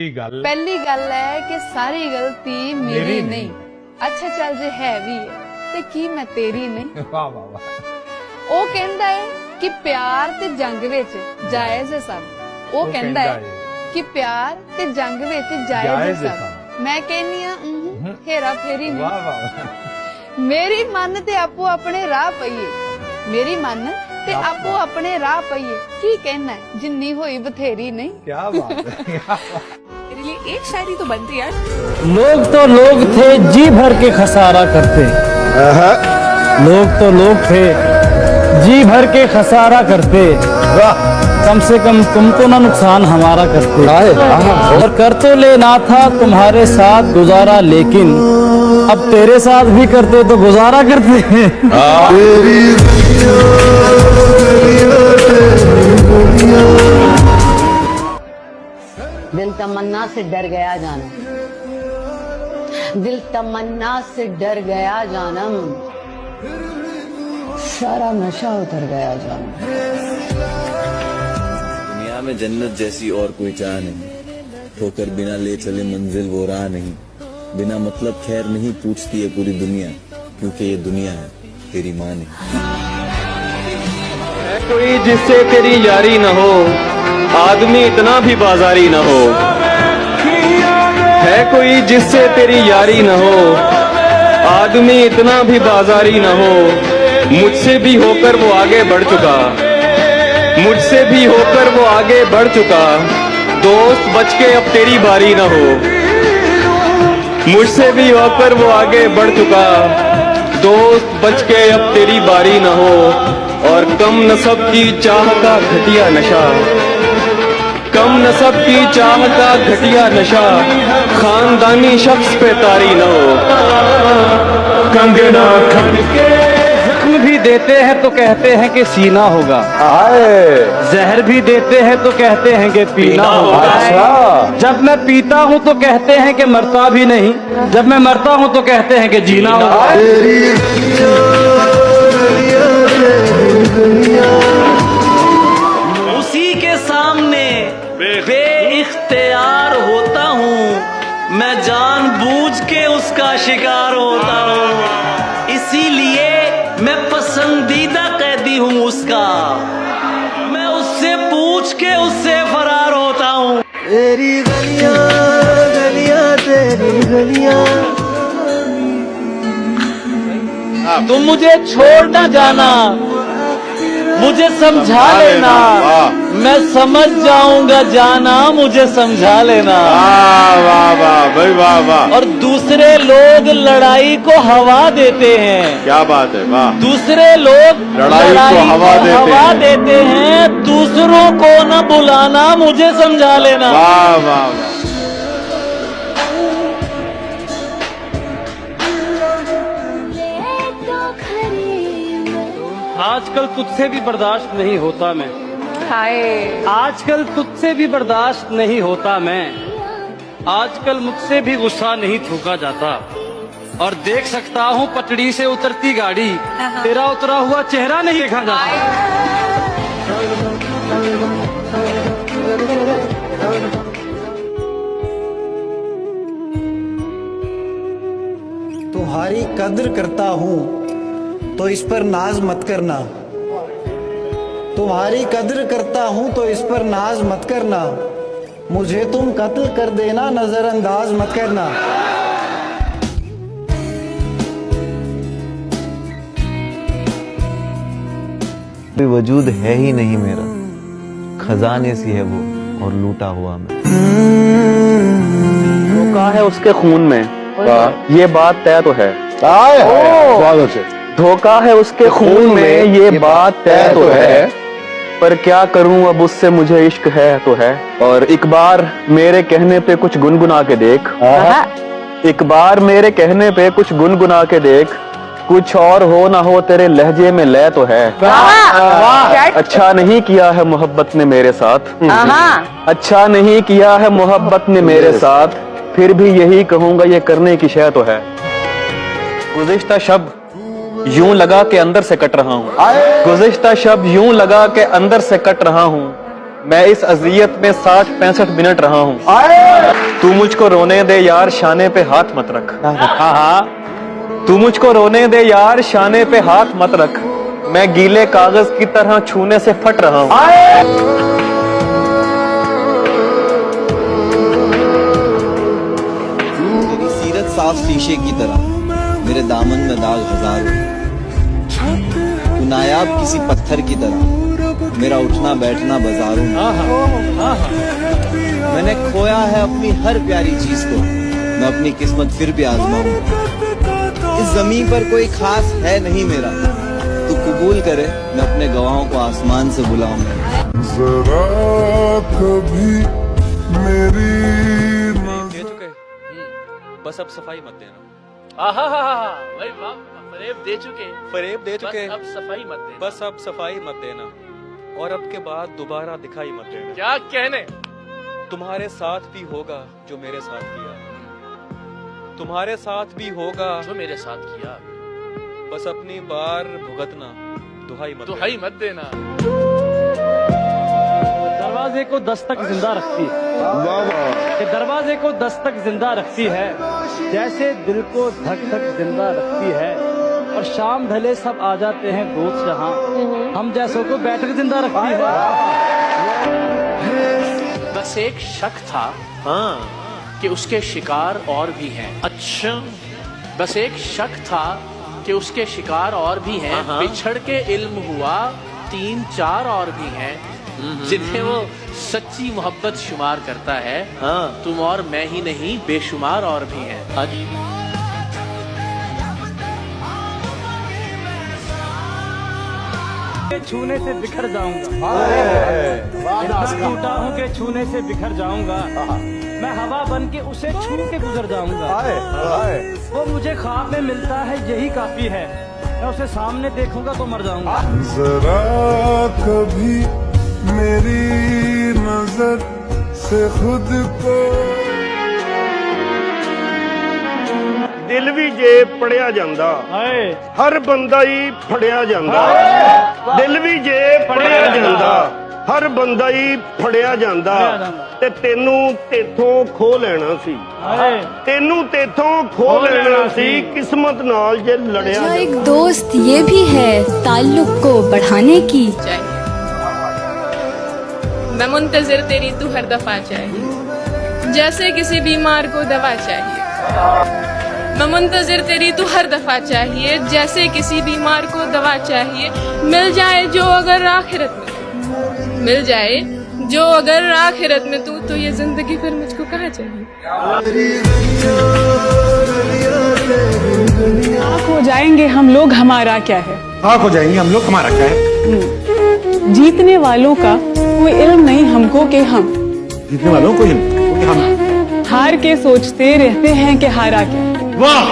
पहली गल है कि सारी गलती मेरी नहीं। अच्छा चल जे है भी है ते की मैं तेरी नहीं। वाह वाह वाह। ਉਹ ਕਹਿੰਦਾ ਹੈ ਕਿ ਪਿਆਰ ਤੇ ਜੰਗ ਵਿੱਚ ਜਾਇਜ਼ ਹੈ ਸਭ। ਉਹ ਕਹਿੰਦਾ ਹੈ ਕਿ ਪਿਆਰ ਤੇ ਜੰਗ ਵਿੱਚ ਜਾਇਜ਼ ਹੈ ਸਭ। ਮੈਂ ਕਹਿੰਨੀ ਆ ਹੇਰਾ ਫੇਰੀ ਨਹੀਂ। वाह वाह। ਮੇਰੀ ਮਨ ਤੇ ਆਪੋ ਆਪਣੇ ਰਾਹ ਪਈਏ। ਮੇਰੀ ਮਨ ਤੇ ਆਪੋ ਆਪਣੇ ਰਾਹ ਪਈਏ। ਕੀ ਕਹਿਣਾ ਹੈ ਜਿੰਨੀ ਹੋਈ ਬਥੇਰੀ ਨਹੀਂ। क्या बात है। मेरे लिए एक शायरी तो बनती यार। लोग तो लोग थे जी भर के खसारा करते। लोग तो लोग थे जी भर के खसारा करते। कम से कम तुम तो ना नुकसान हमारा करते। और कर तो लेना था तुम्हारे साथ गुजारा, लेकिन अब तेरे साथ भी करते तो गुजारा करते। दिल तमन्ना से डर गया जानम, दिल तमन्ना से डर गया जानम, सारा नशा उतर गया जानम। दुनिया में जन्नत जैसी और कोई चाह नहीं, ठोकर बिना ले चले मंजिल वो राह नहीं। बिना मतलब खैर नहीं पूछती है पूरी दुनिया, क्योंकि ये दुनिया है तेरी माँ नहीं। है कोई जिससे तेरी यारी न हो, आदमी इतना भी बाजारी न हो। है कोई जिससे तेरी यारी न हो, आदमी इतना भी बाजारी न हो। मुझसे भी होकर वो आगे बढ़ चुका, मुझसे भी होकर वो आगे बढ़ चुका। दोस्त बच के अब तेरी बारी न हो। मुझसे भी होकर वो आगे बढ़ चुका, दोस्त बच के अब तेरी बारी न हो। और कम नसब की चाह का घटिया नशा, कम नसब की चाह का घटिया नशा, खानदानी शख्स पे तारी न हो। कंगना खनके जख्म भी देते हैं तो कहते हैं कि सीना होगा, जहर भी देते हैं तो कहते हैं कि पीना होगा। जब मैं पीता हूँ तो कहते हैं कि मरता भी नहीं, जब मैं मरता हूँ तो कहते हैं कि जीना होगा। उसी के सामने बेइख्तियार होता हूँ, मैं जानबूझ के उसका शिकार होता हूँ। इसीलिए मैं पसंदीदा कैदी हूँ उसका, मैं उससे पूछ के उससे फरार होता हूँ। तेरी गलियां गलियां तेरी गलियां। तुम मुझे छोड़ न जाना, मुझे समझा लेना, मैं समझ जाऊंगा जाना, मुझे समझा लेना। वाह वाह भाई वाह वाह। और दूसरे लोग लड़ाई को हवा देते हैं, क्या बात है, वाह। दूसरे लोग लड़ाई को हवा देते हैं, दूसरों को न बुलाना, मुझे समझा लेना। वाह वाह वाह। आजकल तुझसे भी बर्दाश्त नहीं होता मैं, ਹਾਏ आजकल तुझसे भी बर्दाश्त नहीं होता मैं, आजकल मुझसे भी गुस्सा नहीं थूका जाता। और देख सकता हूँ पटड़ी से उतरती गाड़ी, तेरा उतरा हुआ चेहरा नहीं देखा जाता। तुम्हारी कद्र करता हूँ तो इस पर नाज मत करना, तुम्हारी कद्र करता हूँ तो इस पर नाज मत करना। मुझे तुम कत्ल कर देना, नजरअंदाज मत करना। कोई वजूद है ही नहीं मेरा, खजाने सी है वो और लूटा हुआ मैं। धोखा है उसके खून में, ये बात तय तो है। धोखा है उसके खून में, ये बात तय तो है। पर क्या करूं अब उससे, मुझे इश्क है तो है। और एक बार मेरे कहने पे कुछ गुनगुना के देख, एक बार मेरे कहने पे कुछ गुनगुना के देख। कुछ और हो ना हो तेरे लहजे में लय तो है। अच्छा नहीं किया है मोहब्बत ने मेरे साथ, अच्छा नहीं किया है मोहब्बत ने मेरे साथ, फिर भी यही कहूंगा ये करने की शय तो है। गुज़िश्ता शब यूं लगा के अंदर से कट रहा हूँ, गुज़िश्ता शब यूं लगा के अंदर से कट रहा हूँ। मैं इस अजियत में 60-65 मिनट रहा हूँ। तू मुझको रोने दे यार, शाने पे हाथ मत रख। तू मुझको रोने दे यार, शाने पे हाथ मत रख। मैं गीले कागज की तरह छूने से फट रहा हूँ। तेरी सीरत साफ शीशे की तरह, मेरे दामन में दाग हजारों। तू नायाब किसी पत्थर की तरह, मेरा उठना बैठना बाजारों में। मैंने खोया है अपनी हर प्यारी चीज को, मैं अपनी किस्मत फिर भी आजमाऊंगा। इस जमीन पर कोई खास है नहीं मेरा, तू कबूल करे मैं अपने गवाहों को आसमान से बुलाऊंगा। जरा कभी मेरी दे चुके, बस अब सफाई मत देना। भाई वाह, फरेब दे चुके, फरेब दे चुके, बस अब सफाई मत देना। बस अब सफाई मत देना, और अब के बाद दोबारा दिखाई मत देना। क्या कहने? तुम्हारे साथ भी होगा जो मेरे साथ किया, तुम्हारे साथ भी होगा जो मेरे साथ किया, बस अपनी बार भुगतना, दुहाई मत देना। दरवाजे को दस्तक जिंदा रखती है, कि दरवाजे को दस्तक जिंदा रखती है, जैसे दिल को धक धक जिंदा रखती है। और शाम ढले सब आ जाते हैं दोस्त जहां, हम जैसों को बैठक जिंदा रखती है। बस एक शक था कि उसके शिकार और भी हैं। अच्छा, बस एक शक था कि उसके शिकार और भी हैं। बिछड़ के इल्म हुआ 3-4 और भी हैं, जिन्हें वो सच्ची मोहब्बत शुमार करता है। तुम और मैं ही नहीं, बेशुमार और भी हैं। छूने से बिखर जाऊंगा, टूटा हूँ के छूने से बिखर जाऊंगा। मैं हवा बन के उसे छू के गुजर जाऊंगा। वो मुझे ख्वाब में मिलता है, यही काफी है। मैं उसे सामने देखूंगा तो मर जाऊंगा। जरा कभी मेरी नजर से खुद को दिल भी जे पढ़िया जांदा, हर बंदा ही फड़िया जांदा। दिल भी जे पढ़िया जांदा, हर बंदा ही फड़िया जांदा। ते तेनू तेथों खो लेना सी, तेनू तेथों खो लेना सी, किस्मत नाल जे लड़िया जांदा। एक दोस्त ये भी है ताल्लुक को बढ़ाने की। मैं मुंतजिर तेरी तू हर दफा चाहिए, जैसे किसी बीमार को दवा चाहिए। मैं मुंतजिर तेरी तू हर दफा चाहिए, जैसे किसी बीमार को दवा चाहिए। मिल जाए जो अगर आखिरत में, मिल जाए जो अगर आखिरत में तू, तो ये जिंदगी फिर मुझको कहाँ चाहिए। आँख हो जाएंगे हम लोग, हमारा क्या है। आँख हो जाएंगे हम लोग, हमारा क्या है। जीतने वालों का कोई इल्म नहीं हमको कि हम, जीतने वालों को हम हार के सोचते रहते हैं कि हारा क्या। वाह,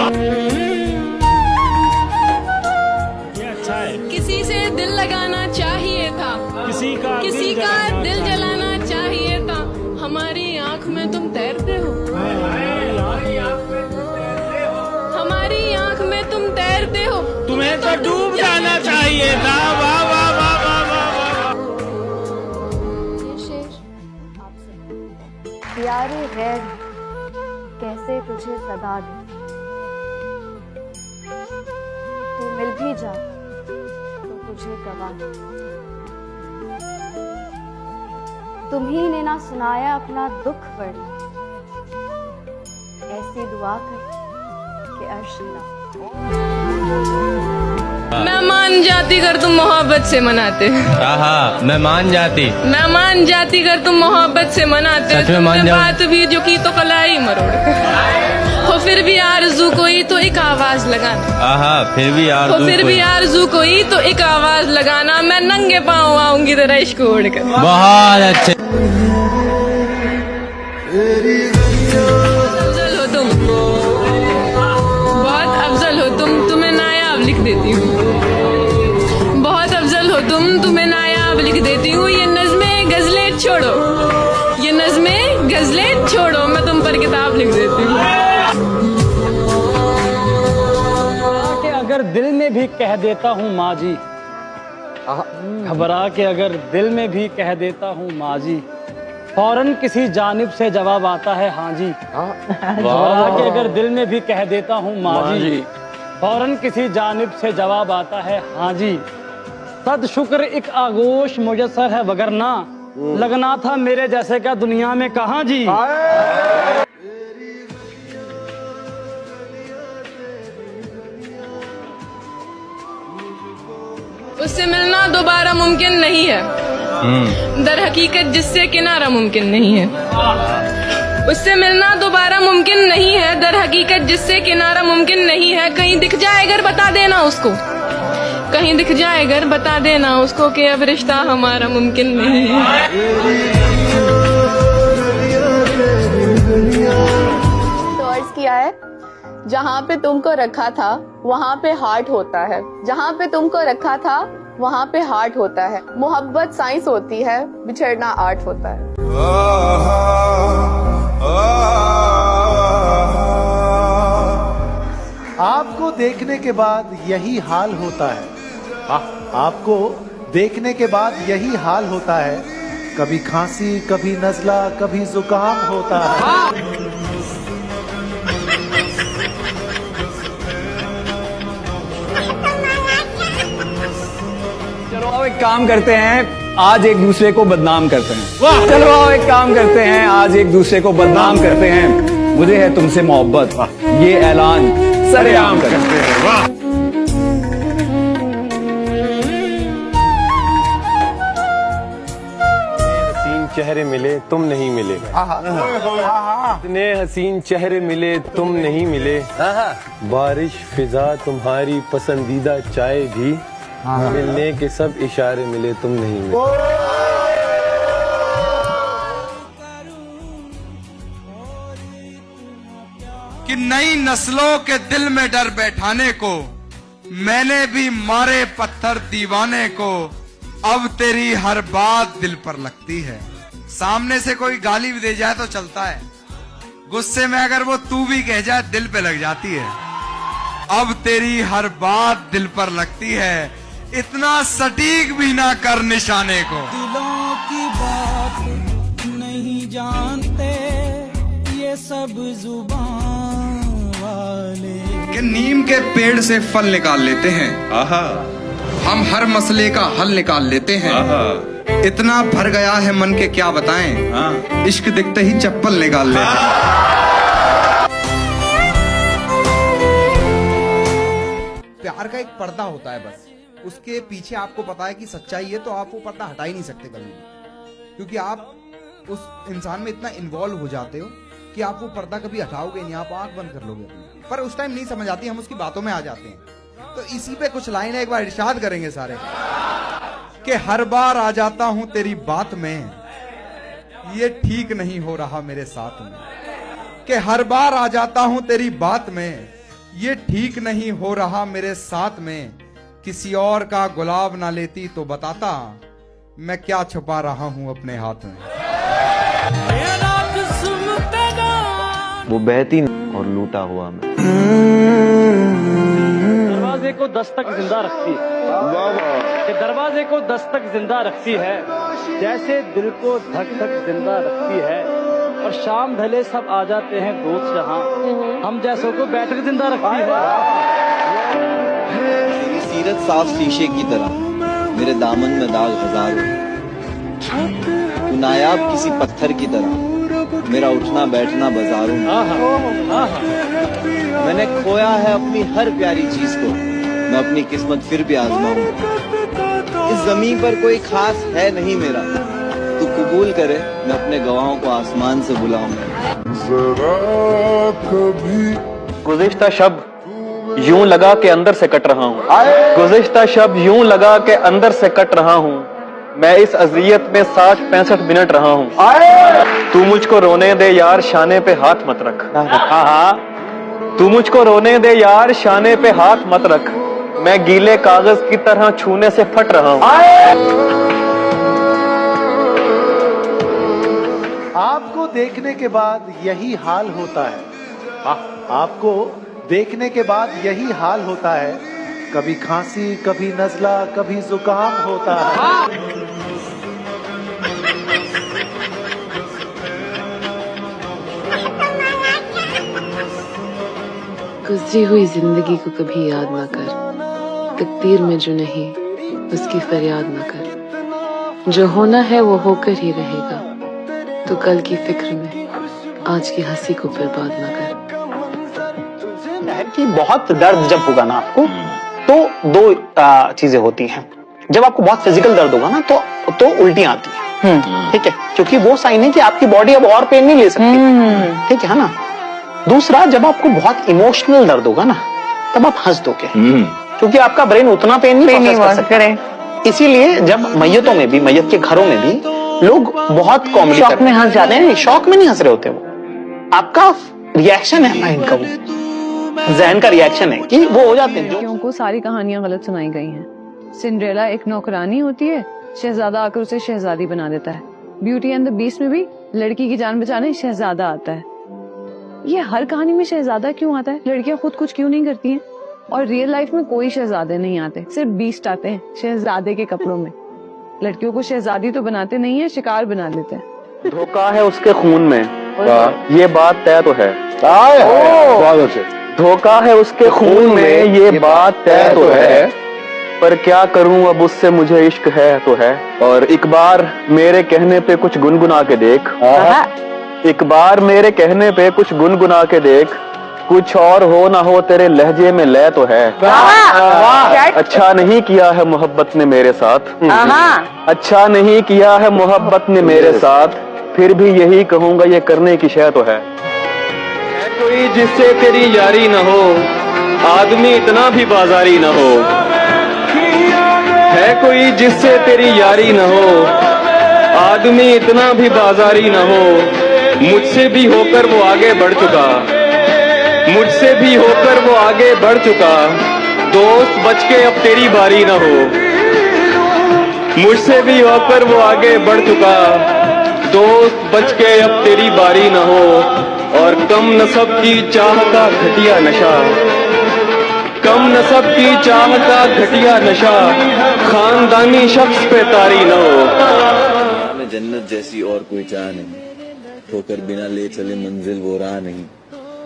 किसी से दिल लगाना चाहिए था, किसी का दिल जलाना चाहिए था। हमारी आँख में तुम तैरते हो, हमारी आँख में तुम तैरते हो। तुम्हें तो डूब जाना चाहिए था। वाह वाह वाह वाह वाह। प्यारे गैर कैसे तुझे सदा दे, तू मिल भी जा तो तुझे गवा। तुम्ही ने ना सुनाया अपना दुख वर्णन, ऐसी दुआ कर कि अर्श हिला। मैं मान जाती कर तुम मोहब्बत से मनाते। मैं मान जाती, मैं मान जाती कर तुम मोहब्बत से मनाते। सच में मान तुमने जाऊं। बात भी जो की तो कलाई मरोड़ हो, फिर भी आरज़ू कोई तो एक आवाज लगाना। फिर भी यार, हो फिर भी आरज़ू कोई तो एक आवाज लगाना। मैं नंगे पाँव आऊंगी तेरा इश्क ओढ़कर। बहुत अच्छे। अफजल हो तुम, बहुत अफजल हो तुम, तुम्हें नायाब लिख देती हूँ। बहुत अफजल हो तुम, तुम्हें नायाब लिख देती हूँ। ये नज़्में गजलें छोड़ो, ये नज़्में गजलें छोड़ो, मैं तुम पर किताब लिख देती हूँ। कि अगर दिल में भी कह देता हूँ माँ जी, घबरा के अगर दिल में भी कह देता हूँ माँ जी, फौरन किसी जानिब से जवाब आता है हाँ जी। घबरा के अगर दिल में भी कह देता हूँ माँ जी, फौरन किसी जानिब से जवाब आता है हाँ जी। सद शुक्र एक आगोश मुयस्सर है, वगरना लगना था मेरे जैसे का दुनिया में कहाँ जी। उससे मिलना दोबारा मुमकिन नहीं है, दर हकीकत जिससे किनारा मुमकिन नहीं है। उससे मिलना दोबारा मुमकिन नहीं है, दर हकीकत जिससे किनारा मुमकिन नहीं है। कहीं दिख जाए अगर बता देना उसको, कहीं दिख जाए अगर बता देना उसको कि अब रिश्ता हमारा मुमकिन नहीं है। तो अर्ज किया है, जहाँ पे तुमको रखा था वहाँ पे हार्ट होता है, जहाँ पे तुमको रखा था वहाँ पे हार्ट होता है। मोहब्बत साइंस होती है, बिछड़ना आर्ट होता है। आपको देखने के बाद यही हाल होता है, आपको देखने के बाद यही हाल होता है। कभी खांसी, कभी नजला, कभी जुकाम होता है। चलो अब एक काम करते हैं, आज एक दूसरे को बदनाम करते हैं। चलो अब एक काम करते हैं, आज एक दूसरे को बदनाम करते हैं। मुझे है तुमसे मोहब्बत, ये ऐलान सरेआम करते हैं। वाह। हसीन चेहरे मिले तुम नहीं मिले, इतने हसीन चेहरे मिले तुम नहीं मिले। बारिश फिजा तुम्हारी पसंदीदा चाय भी, मिलने के सब इशारे मिले तुम नहीं मिले। कि नई नस्लों के दिल में डर बैठाने को मैंने भी मारे पत्थर दीवाने को, अब तेरी हर बात दिल पर लगती है। सामने से कोई गाली भी दे जाए तो चलता है, गुस्से में अगर वो तू भी कह जाए दिल पे लग जाती है। अब तेरी हर बात दिल पर लगती है, इतना सटीक भी ना कर निशाने को। दिलों की बात नहीं जानते ये सब जुबान वाले, कि नीम के पेड़ से फल निकाल लेते हैं, हम हर मसले का हल निकाल लेते हैं। इतना भर गया है मन के क्या बताएं, इश्क दिखते ही चप्पल निकाल लेते हैं। प्यार का एक पर्दा होता है, बस उसके पीछे आपको पता है कि सच्चाई है, तो आप वो पर्दा हटा ही नहीं सकते कभी भी, क्योंकि आप उस इंसान में इतना इन्वॉल्व हो जाते हो कि आप वो पर्दा कभी हटाओगे नहीं, आप आंख बंद कर लोगे अपनी। पर उस टाइम नहीं समझ आती, हम उसकी बातों में आ जाते हैं। तो इसी पे कुछ लाइनें एक बार इरशाद करेंगे सारे, कि हर बार आ जाता हूं तेरी बात में, ये ठीक नहीं हो रहा मेरे साथ में। कि हर बार आ जाता हूं तेरी बात में, ये ठीक नहीं हो रहा मेरे साथ में। किसी और का गुलाब ना लेती तो बताता, मैं क्या छुपा रहा हूं अपने हाथ में। वो बहती और लूटा हुआ मैं। दरवाजे को दस्तक जिंदा रखती है, कि दरवाजे को दस्तक जिंदा रखती है, जैसे दिल को धक धक जिंदा रखती है। और शाम ढले सब आ जाते हैं दोस्त जहां, हम जैसों को बैठक जिंदा रखती है। सीरत साफ शीशे की तरह, मेरे दामन में दाग हजारों। तू नायाब किसी पत्थर की तरह, मेरा उठना बैठना बाजारों में। मैंने खोया है अपनी हर प्यारी चीज को, मैं अपनी किस्मत फिर भी आजमाऊंगा। इस जमीन पर कोई खास है नहीं मेरा, तू कबूल करे मैं अपने गवाहों को आसमान से बुलाऊंगा। जरा कभी गुज़िश्ता शब यूं लगा के अंदर से कट रहा हूँ, गुज़िश्ता शब यूं लगा के अंदर से कट रहा हूँ। मैं इस अज़ियत में 60-65 मिनट रहा हूँ। तू मुझको रोने दे यार, शाने पे हाथ मत रख। तू मुझको रोने दे यार, शाने पे हाथ मत रख। मैं गीले कागज की तरह छूने से फट रहा हूँ। आपको देखने के बाद यही हाल होता है, आपको देखने के बाद यही हाल होता है। कभी खांसी कभी नजला कभी जुकाम होता है। गुजरी हुई जिंदगी को कभी याद ना कर, तकदीर में जो नहीं उसकी फरियाद ना कर। जो होना है वो होकर ही रहेगा, तो कल की फिक्र में आज की हंसी को बर्बाद ना कर। कि बहुत दर्द जब होगा ना आपको, तो दो चीजें होती हैं। जब आपको बहुत फिजिकल दर्द होगा ना तो उल्टियां आती हैं, ठीक है, क्योंकि वो साइन है कि आपकी बॉडी अब और पेन नहीं ले सकती, ठीक है ना। दूसरा, जब आपको बहुत इमोशनल दर्द होगा ना, तब आप हंस दोगे, क्योंकि आपका ब्रेन उतना पेन नहीं प्रोसेस कर सकता। इसीलिए जब मैयतों में भी, मैयत के घरों में भी लोग बहुत कॉमेडी शौक में हंस जाते हैं। नहीं, शौक में नहीं हंस रहे होते, वो आपका रिएक्शन है माइंड का, वो जहन का रिएक्शन है कि वो हो जाते हैं। लड़कियों को सारी कहानियां गलत सुनाई गई हैं। सिंड्रेला एक नौकरानी होती है, शहजादा आकर उसे शहजादी बना देता है। ब्यूटी एंड द बीस्ट में भी लड़की की जान बचाने शहजादा आता है। ये हर कहानी में शहजादा क्यों आता है? लड़कियां खुद कुछ क्यों नहीं करती हैं? और रियल लाइफ में कोई शहजादे नहीं आते, सिर्फ बीस्ट आते हैं शहजादे के कपड़ों में। लड़कियों को शहजादी तो बनाते नहीं है, शिकार बना लेते हैं। धोखा है उसके खून में, ये बात तय तो है। धोखा है उसके खून में, ये बात तय तो है, पर क्या करूं अब उससे मुझे इश्क है तो है। और एक बार मेरे कहने पे कुछ गुनगुना के देख, एक बार मेरे कहने पे कुछ गुनगुना के देख, कुछ और हो ना हो तेरे लहजे में लय तो है। अच्छा नहीं किया है मोहब्बत ने मेरे साथ, अच्छा नहीं किया है मोहब्बत ने मेरे साथ, फिर भी यही कहूंगा ये करने की शय तो है। कोई जिससे तेरी यारी न हो, आदमी इतना भी बाजारी न हो। है कोई जिससे तेरी यारी न हो, आदमी इतना भी बाजारी न हो। मुझसे भी होकर वो आगे बढ़ चुका, मुझसे भी होकर वो आगे बढ़ चुका। दोस्त बच के अब तेरी बारी न हो, मुझसे भी होकर वो आगे बढ़ चुका। दोस्त बच के अब तेरी बारी न हो। और कम नसब की चाह का घटिया नशा, कम नसब की चाह का घटिया नशा, खानदानी शख्स पे तारी न हो। में जन्नत जैसी और कोई चाह नहीं, ठोकर बिना ले चले मंजिल वो राह नहीं।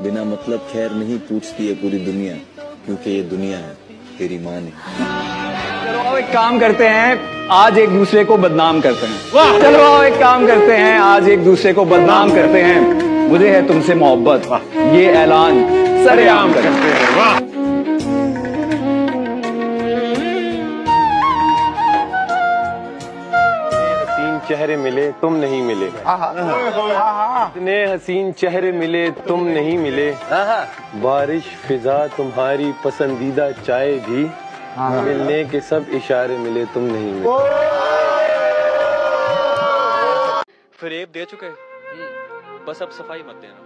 बिना मतलब खैर नहीं पूछती है पूरी दुनिया, क्योंकि ये दुनिया है तेरी माँ नहीं। चलो आओ एक काम करते हैं, आज एक दूसरे को बदनाम करते हैं। चलो आओ एक काम करते हैं, आज एक दूसरे को बदनाम करते हैं। मुझे है तुमसे मोहब्बत, ये ऐलान सरेआम करते हैं। चेहरे मिले तुम नहीं मिले, इतने हसीन चेहरे मिले तुम नहीं मिले। बारिश फिजा तुम्हारी पसंदीदा चाय भी, मिलने के सब इशारे मिले तुम नहीं मिले। फरेब दे चुके, बस अब सफाई मत देना।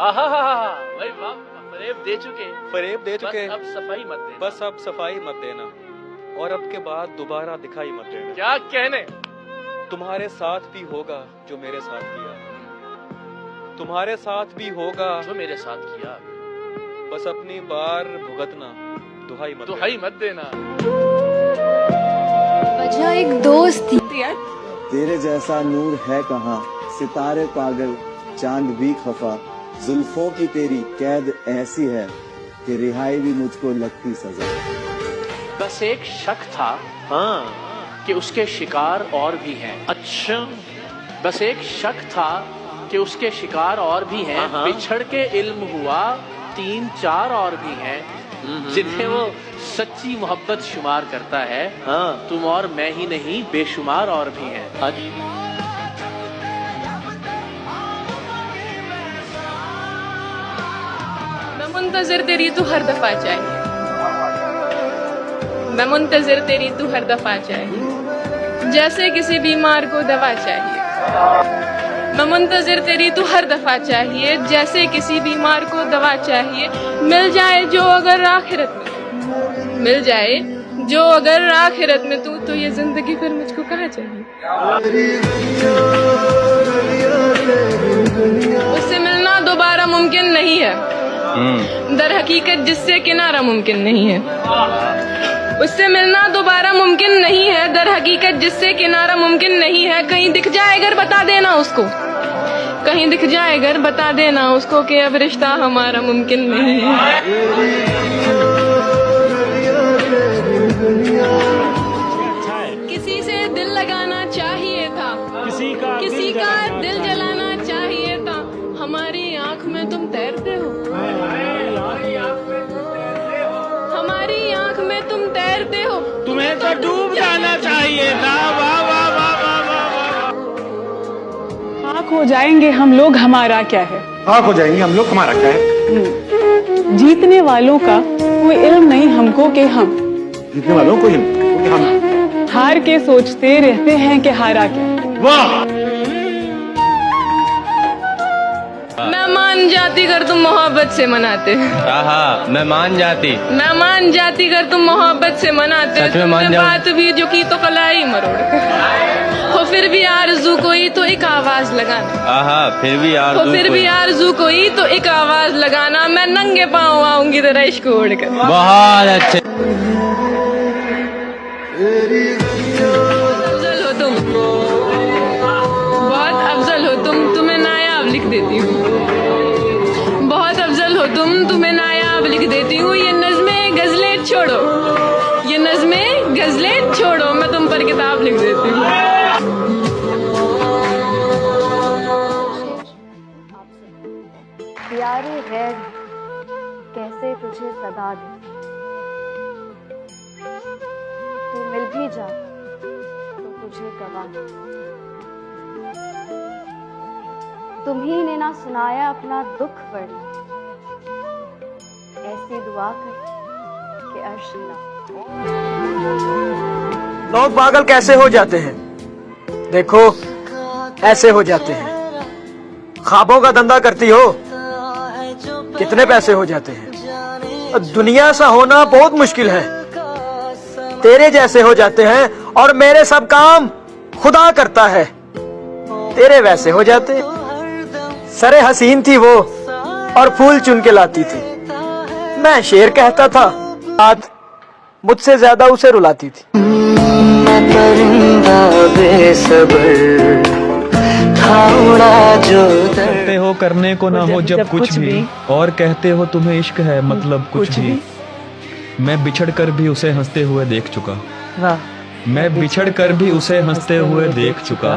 भाई वाह, फरेब दे चुके, फरेब दे चुके, अब सफाई मत देना। बस अब सफाई मत देना, और अब के बाद दोबारा दिखाई मत देना। क्या कहने? तुम्हारे साथ भी होगा जो मेरे साथ किया, तुम्हारे साथ भी होगा जो मेरे साथ किया। बस अपनी बार भुगतना, दुहाई मत देना। वजह एक दोस्त थी। तेरे जैसा नूर है कहाँ, सितारे पागल चांद भी खफा। जुल्फों की तेरी कैद ऐसी है कि रिहाई भी मुझको लगती सजा। बस एक शक था कि उसके शिकार और भी हैं। अच्छा, बस एक शक था कि उसके शिकार और भी हैं। बिछड़ के इल्म हुआ 3-4 और भी हैं, जिन्हें वो सच्ची मोहब्बत शुमार करता है। तुम और मैं ही नहीं, बेशुमार और भी हैं। मैं मुंतजिर तेरी तू हर दफा चाहिए, मैं मुंतजिर तेरी तू हर दफा चाहिए, जैसे किसी बीमार को दवा चाहिए। मैं मुंतजिर तेरी तू हर दफा चाहिए, जैसे किसी बीमार को दवा चाहिए। मिल जाए जो अगर आखिरत में, मिल जाए जो अगर आखिरत में तू, तो ये जिंदगी फिर मुझको कहाँ चाहिए। उससे मिलना दोबारा मुमकिन नहीं है, दर हकीकत जिससे किनारा मुमकिन नहीं है। उससे मिलना दोबारा मुमकिन नहीं है, दर हकीकत जिससे किनारा मुमकिन नहीं है। कहीं दिख जाए अगर बता देना उसको, कहीं दिख जाए अगर बता देना उसको कि अब रिश्ता हमारा मुमकिन नहीं है। किसी से दिल लगाना चाहिए था, किसी का दिल जलाना चाहिए था। हमारी आंख में तुम तैरते हो, हमारी आंख में तुम तैरते हो, तुम्हें तो डूब जाना चाहिए था। वाह वाह वाह वाह वाह। खाक हो जाएंगे हम लोग, हमारा क्या है। खाक हो जाएंगे हम लोग, हमारा क्या है। जीतने वालों का कोई इल्म नहीं हमको कि हम, जीतने वालों को हम हार के सोचते रहते हैं कि हारा क्या। वाह। मैं मान जाती अगर तुम मोहब्बत से मनाते। मैं मान जाती, मैं मान जाती अगर तुम मोहब्बत से मनाते। सच में मान जाऊं। बात भी जो की तो कलाई मरोड़ हो, फिर भी आरज़ू कोई तो एक आवाज लगाना। फिर भी आरज़ू कोई तो एक आवाज लगाना। मैं नंगे पाँव आऊंगी तेरा इश्क ओढ़कर। बहुत अच्छे। अफजल हो तुम, बहुत अफजल हो तुम, तुम्हें नायाब लिख देती हूँ। बहुत अफजल हो तुम, तुम्हें नायाब लिख देती हूँ। ये नज़्में गजलें छोड़ो, ये नज़्में गजलें छोड़ो, मैं तुम पर किताब लिख देती हूँ। प्यारे गैर कैसे तुझे सदा दे, तू मिल भी जा तो तुझे गवा दे। तुम्ही ने ना सुनाया अपना दुख बढ़ना, ऐसी दुआ कर कि अर्श हिला। लोग पागल कैसे हो जाते हैं, देखो ऐसे हो जाते हैं। ख्वाबों का धंधा करती हो, कितने पैसे हो जाते हैं। दुनिया सा होना बहुत मुश्किल है। तेरे जैसे हो जाते हैं और मेरे सब काम खुदा करता है। तेरे वैसे हो जाते। सरे हसीन थी वो और फूल चुन के लाती थी। मैं शेर कहता था, बात मुझसे ज्यादा उसे रुलाती थी। कहते हो करने को ना हो जब कुछ भी, और कहते हो तुम्हें इश्क है मतलब कुछ भी। मैं बिछड़ कर भी उसे हंसते हुए देख चुका, मैं बिछड़ कर भी उसे हंसते हुए देख चुका।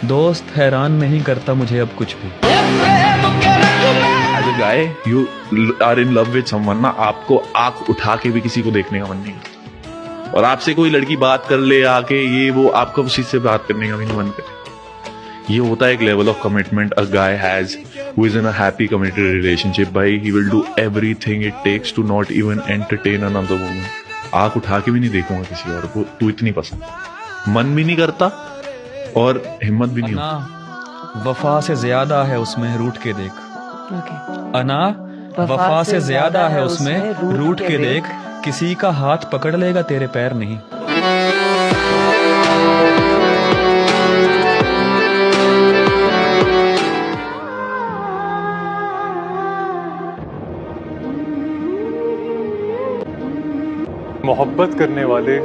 दोस्त हैरान नहीं करता मुझे अब कुछ भी। As a guy, you are in love with someone ना, आपको आंख उठा के भी किसी को देखने का मन नहीं करता। और आपसे कोई लड़की बात कर ले आके, ये वो, आपको उसी से बात करने का भी नहीं मन करे। ये होता है एक level of commitment a guy has who is in a happy committed relationship. भाई he will do everything it takes to not even entertain another woman. आंख उठा के भी नहीं देखूंगा किसी और को, तू इतनी पसंद। मन भी नहीं करता और हिम्मत भी नहीं होती। वफा से ज्यादा है उसमें, रूठ के देख। अना वफा से ज्यादा है उसमें, रूठ के देख। किसी का हाथ पकड़ लेगा तेरे पैर नहीं। मोहब्बत करने वाले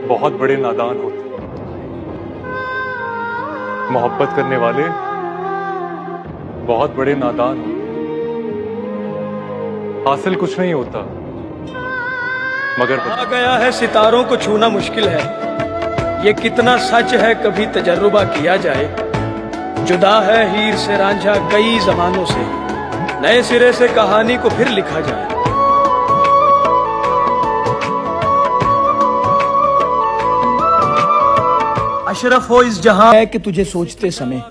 बहुत बड़े नादान होते हैं। मोहब्बत करने वाले बहुत बड़े नादान होते हैं। हासिल कुछ नहीं होता मगर आ गया है सितारों को छूना मुश्किल है। ये कितना सच है कभी तजर्बा किया जाए। जुदा है हीर से रांझा कई जमानों से, नए सिरे से कहानी को फिर लिखा जाए। अशरफ हो इस जहां है कि तुझे सोचते समय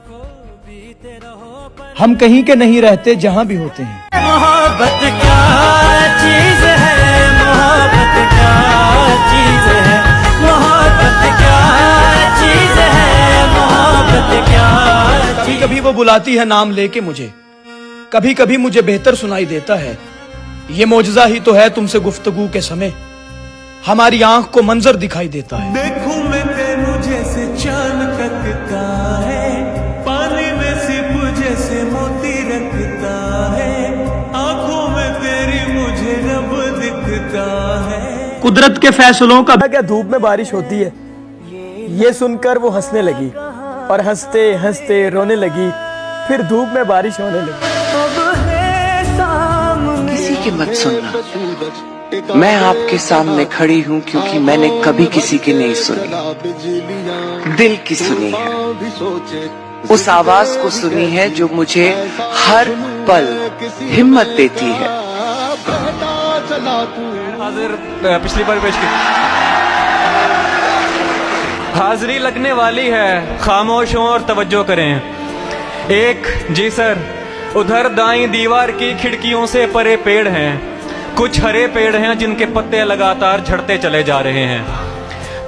हम कहीं के नहीं रहते जहां भी होते हैं। मोहब्बत क्या चीज है, मोहब्बत क्या चीज है, मोहब्बत क्या चीज है, मोहब्बत क्या। कभी कभी वो बुलाती है नाम लेके मुझे, कभी कभी मुझे बेहतर सुनाई देता है। ये मौजज़ा ही तो है तुमसे गुफ्तगू के समय, हमारी आंख को मंजर दिखाई देता है। देखूं मैं तेनू जैसे चांद तकता है, पानी में सिप जैसे मोती रखता है, आंखों में तेरी मुझे रब दिखता है। कुदरत के फैसलों का। क्या धूप में बारिश होती है, ये सुनकर वो हंसने लगी और हंसते हंसते रोने लगी। फिर धूप में बारिश होने लगी। किसी की मत सुनना, मैं आपके सामने खड़ी हूँ क्योंकि मैंने कभी किसी की नहीं सुनी, दिल की सुनी है। उस आवाज को सुनी है जो मुझे हर पल हिम्मत देती है। हाजिर पिछली बार पेश की हाजिरी लगने वाली है, खामोश हों और तवज्जो करें। एक जी सर, उधर दाईं दीवार की खिड़कियों से परे पेड़ हैं, कुछ हरे पेड़ हैं जिनके पत्ते लगातार झड़ते चले जा रहे हैं।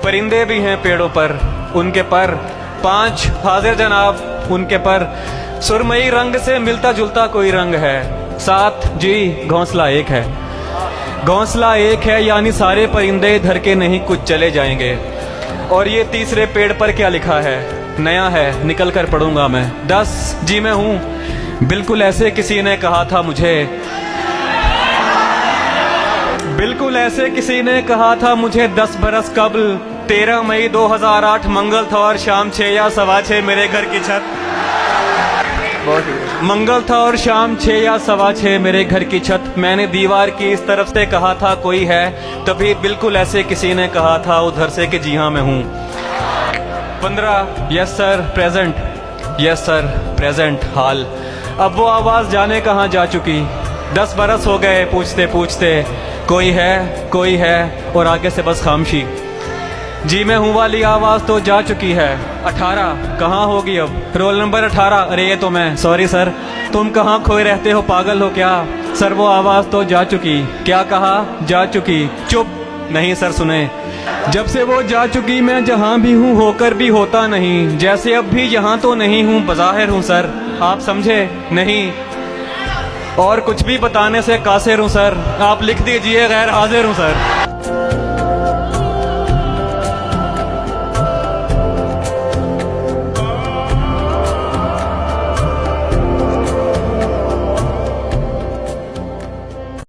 परिंदे भी हैं पेड़ों पर, उनके पर 5 हाजिर जनाब, उनके पर सुरमई रंग से मिलता जुलता कोई रंग है। 7 जी, घोंसला एक है, घोंसला एक है यानी सारे परिंदे इधर के नहीं कुछ चले जाएंगे। और ये तीसरे पेड़ पर क्या लिखा है, नया है, निकल कर पढ़ूंगा मैं। 10 जी, मैं हूं, बिल्कुल ऐसे किसी ने कहा था मुझे, बिल्कुल ऐसे किसी ने कहा था मुझे 10 बरस कबल। 13 मई 2008 मंगल था और शाम 6 या 6:15 मेरे घर की छत, मंगल था और शाम 6 या 6:15 मेरे घर की छत। मैंने दीवार की इस तरफ से कहा था कोई है, तभी बिल्कुल ऐसे किसी ने कहा था उधर से कि जी हाँ मैं हूँ। 15 yes sir present, yes sir present हाल। अब वो आवाज जाने कहाँ जा चुकी। 10 बरस हो गए पूछते पूछते, कोई है और आगे से बस खामोशी। जी मैं हूँ वाली आवाज तो जा चुकी है। 18 कहाँ होगी अब, रोल नंबर 18। अरे ये तो मैं, सॉरी सर, तुम कहाँ खोए रहते हो, पागल हो क्या सर, वो आवाज तो जा चुकी। क्या कहा, जा चुकी। चुप, नहीं सर सुने, जब से वो जा चुकी मैं जहाँ भी हूँ होकर भी होता नहीं, जैसे अब भी यहाँ तो नहीं हूँ, बज़ाहिर हूँ सर, आप समझे नहीं, और कुछ भी बताने से कासिर हूँ सर, आप लिख दीजिए गैर हाजिर हूँ सर।